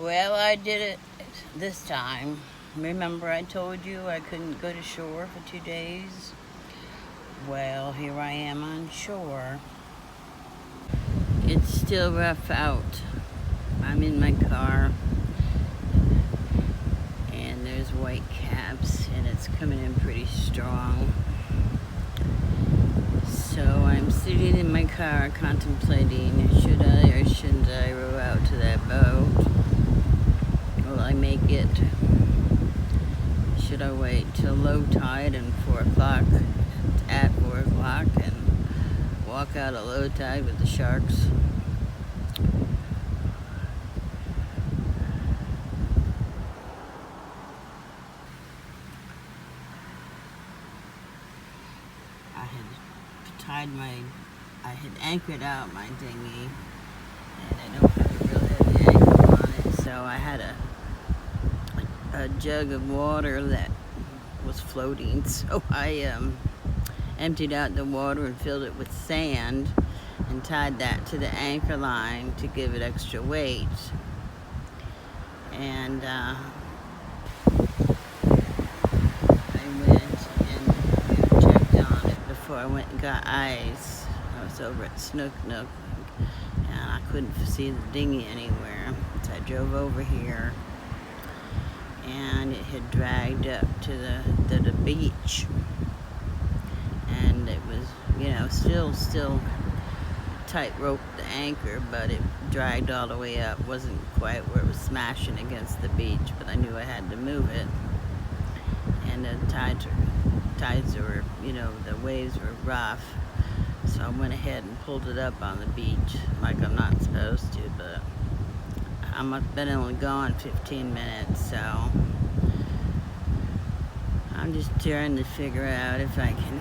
Well, I did it this time. Remember I told you I couldn't go to shore for 2 days? Well, here I am on shore. It's still rough out. I'm in my car and there's white caps and it's coming in pretty strong. So I'm sitting in my car contemplating, should I or shouldn't I row out to that boat? Will I make it? Should I wait till low tide and 4 o'clock, at 4 o'clock, and walk out at low tide with the sharks? I had anchored out my dinghy, and I don't have a real heavy anchor on it, so I had a jug of water that was floating, so I emptied out the water and filled it with sand and tied that to the anchor line to give it extra weight. And I went and checked on it before I went and got ice. I was over at Snook Nook and I couldn't see the dinghy anywhere, so I drove over here and it had dragged up to the beach, and it was, still tight rope the anchor, but it dragged all the way up. Wasn't quite where it was smashing against the beach, but I knew I had to move it. And the tides were, the waves were rough, so I went ahead and pulled it up on the beach like I'm not supposed to, but I've been only gone 15 minutes, so I'm just trying to figure out if I can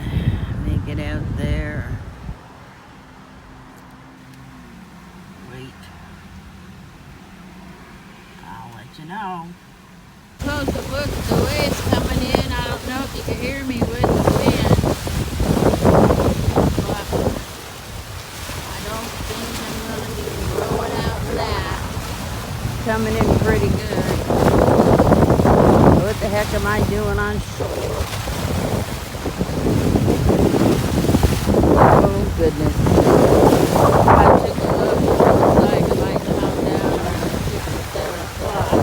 make it out there or wait. I'll let you know. Close the book, the waves coming in. I don't know if you can hear me with the wind, but I don't think I'm going to be throwing out that. Coming in pretty good. What the heck am I doing on shore? Oh goodness. I took a look. It looks like it might come down around 6 or 7 o'clock.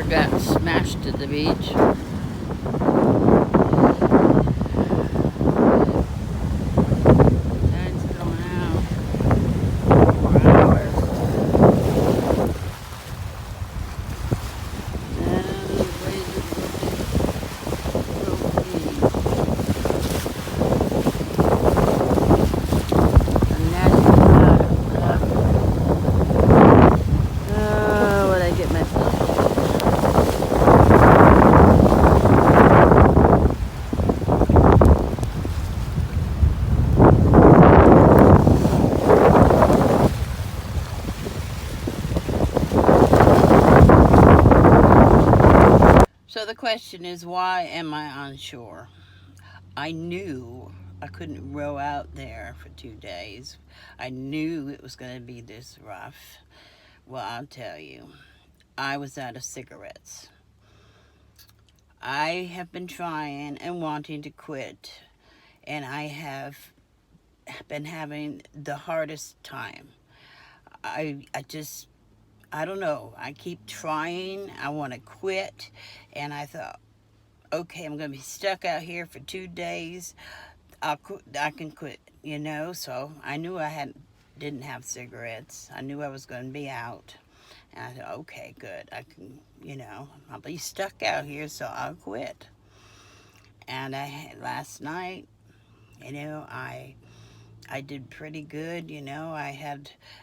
Got smashed at the beach. Tide's going out. 4 hours. And the waves are looking and that's what I get myself. So the question is, why am I on shore? I knew I couldn't row out there for 2 days. I knew it was going to be this rough. Well, I'll tell you, I was out of cigarettes. I have been trying and wanting to quit, and I have been having the hardest time. I don't know. I keep trying. I want to quit. And I thought, okay, I'm going to be stuck out here for 2 days. I can quit, So I knew didn't have cigarettes. I knew I was going to be out. And I thought, okay, good. I can, I'll be stuck out here, so I'll quit. And last night, I did pretty good, I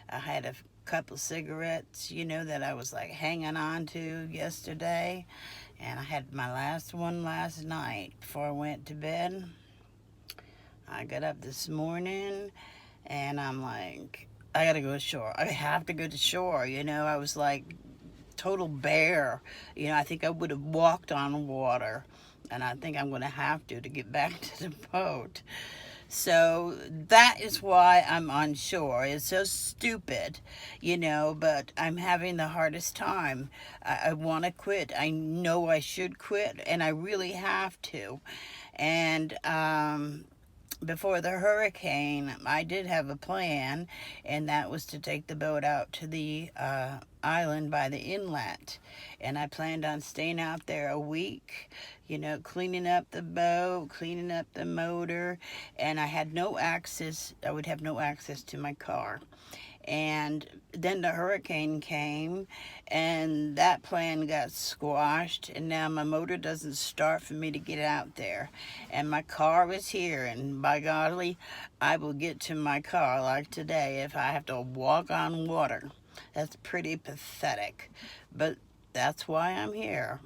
had a couple cigarettes, that I was like hanging on to yesterday, And I had my last one last night before I went to bed. I got up this morning and I'm like, I gotta go to shore. I have to go to shore. I was like total bear. I think I would have walked on water. And I think I'm going to have to get back to the boat. So that is why I'm on shore. It's so stupid, but I'm having the hardest time. I want to quit. I know I should quit, and I really have to. And before the hurricane, I did have a plan, and that was to take the boat out to the island by the inlet. And I planned on staying out there a week, cleaning up the boat, cleaning up the motor, and I had no access. I would have no access to my car. And then the hurricane came, and that plan got squashed, and now my motor doesn't start for me to get out there. And my car is here, and by golly, I will get to my car like today if I have to walk on water. That's pretty pathetic, but that's why I'm here.